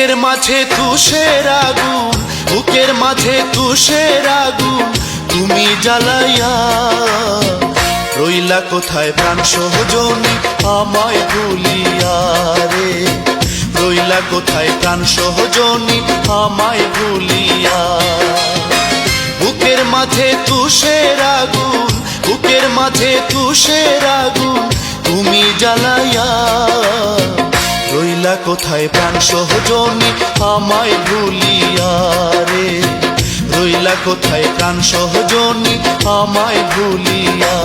বুকের মাঝে তুষের আগুন, বুকের মাঝে তুষের আগুন, তুমি জ্বালাইয়া রইলা কোথায় প্রাণ সহজনী আমায় ভুলিয়া রে, রইলা কোথায় প্রাণ সহজনী আমায় ভুলিয়া। বুকের মাঝে তুষের আগুন, বুকের মাঝে তুষের আগুন, তুমি জ্বালাইয়া রইলা কোথায় প্রাণ সহজনী আমায় ভুলিয়া রে, রইলা কোথায় প্রাণ সহজনী আমায় ভুলিয়া।